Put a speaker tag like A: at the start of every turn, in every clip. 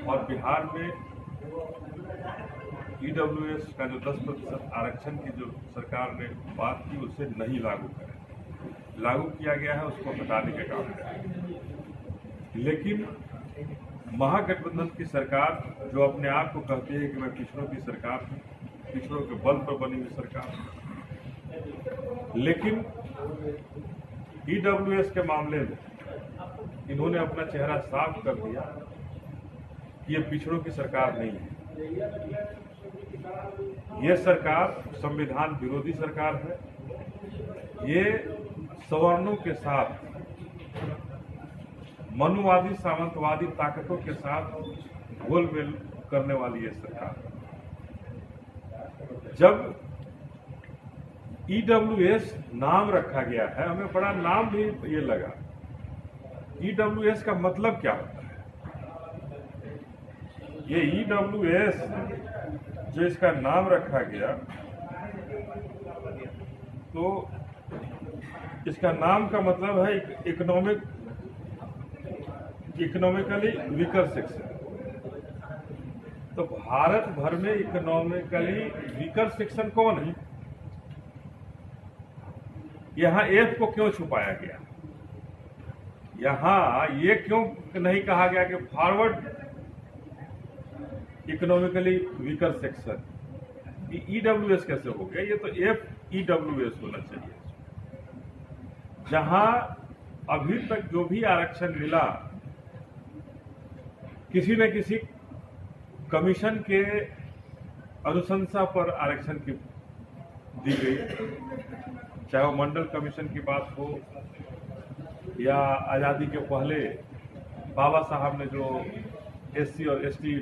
A: और बिहार में ईडब्ल्यूएस का जो 10% आरक्षण की जो सरकार ने बात की उसे नहीं लागू करें, लागू किया गया है उसको हटाने का काम करें। लेकिन महागठबंधन की सरकार जो अपने आप को कहती है कि मैं पिछड़ों की सरकार हूँ, पिछड़ों के बल पर बनी हुई सरकार हूँ, लेकिन ईडब्ल्यूएस के मामले में इन्होंने अपना चेहरा साफ कर दिया कि ये पिछड़ों की सरकार नहीं है। ये सरकार संविधान विरोधी सरकार है। ये सवर्णों के साथ, मनुवादी सामंतवादी ताकतों के साथ घोलमेल करने वाली ये सरकार। जब ईडब्ल्यूएस नाम रखा गया है, हमें बड़ा नाम भी ये लगा। ईडब्ल्यूएस का मतलब क्या होता है? ये ईडब्ल्यूएस जो इसका नाम रखा गया, तो इसका नाम का मतलब है इकोनॉमिकली वीकर सेक्शन। तो भारत भर में इकोनॉमिकली वीकर सेक्शन कौन है? यहां एफ को क्यों छुपाया गया? यहां ये क्यों नहीं कहा गया कि forward economically weaker section? EWS कैसे हो गया? ये तो एफ ईडब्ल्यूएस होना चाहिए। जहां अभी तक जो भी आरक्षण मिला, किसी न किसी कमीशन के अनुशंसा पर आरक्षण की दी गई, चाहे वो मंडल कमीशन की बात हो या आज़ादी के पहले बाबा साहब ने जो एससी और एसटी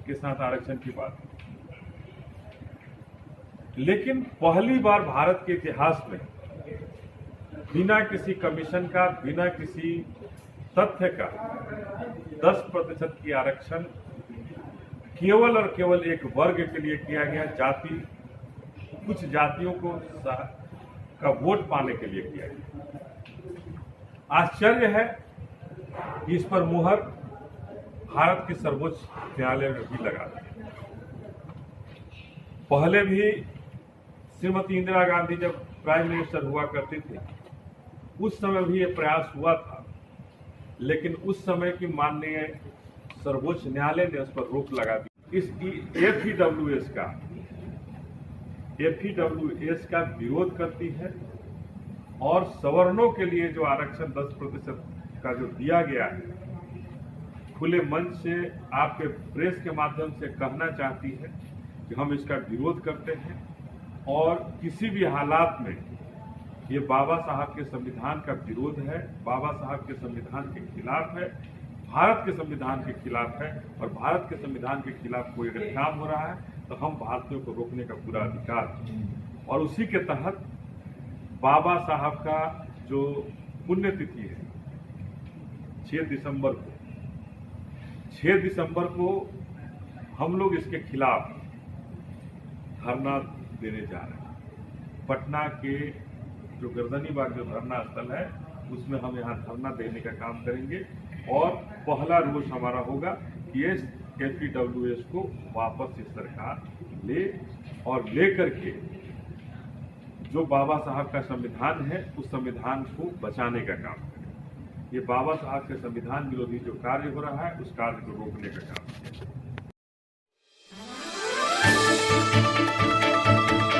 A: के साथ आरक्षण की बात। लेकिन पहली बार भारत के इतिहास में बिना किसी कमीशन का, बिना किसी तथ्य का 10% की आरक्षण केवल और केवल एक वर्ग के लिए किया गया। कुछ जातियों को का वोट पाने के लिए किया गया। आश्चर्य है कि इस पर मुहर भारत के सर्वोच्च न्यायालय में भी लगा दी। पहले भी श्रीमती इंदिरा गांधी जब प्राइम मिनिस्टर हुआ करती थी, उस समय भी ये प्रयास हुआ था, लेकिन उस समय की माननीय सर्वोच्च न्यायालय ने उस पर रोक लगा दी। इस एफईडब्ल्यूएस का विरोध करती है और सवर्णों के लिए जो आरक्षण 10% का जो दिया गया है, खुले मंच से आपके प्रेस के माध्यम से कहना चाहती है कि हम इसका विरोध करते हैं और किसी भी हालात में ये बाबा साहब के संविधान का विरोध है, बाबा साहब के संविधान के खिलाफ है, भारत के संविधान के खिलाफ है। और भारत के संविधान के खिलाफ कोई अगर काम हो रहा है तो हम भारतीयों को रोकने का पूरा अधिकार है। और उसी के तहत बाबा साहब का जो पुण्यतिथि है 6 दिसंबर को हम लोग इसके खिलाफ धरना देने जा रहे हैं। पटना के जो गर्दनी बाग जो धरना स्थल है, उसमें हम यहाँ धरना देने का काम करेंगे। और पहला रोज हमारा होगा कि एफईडब्ल्यूएस को वापस इस सरकार ले और लेकर के जो बाबा साहब का संविधान है उस संविधान को बचाने का काम करें। ये बाबा साहब के संविधान विरोधी जो कार्य हो रहा है उस कार्य को रोकने का काम।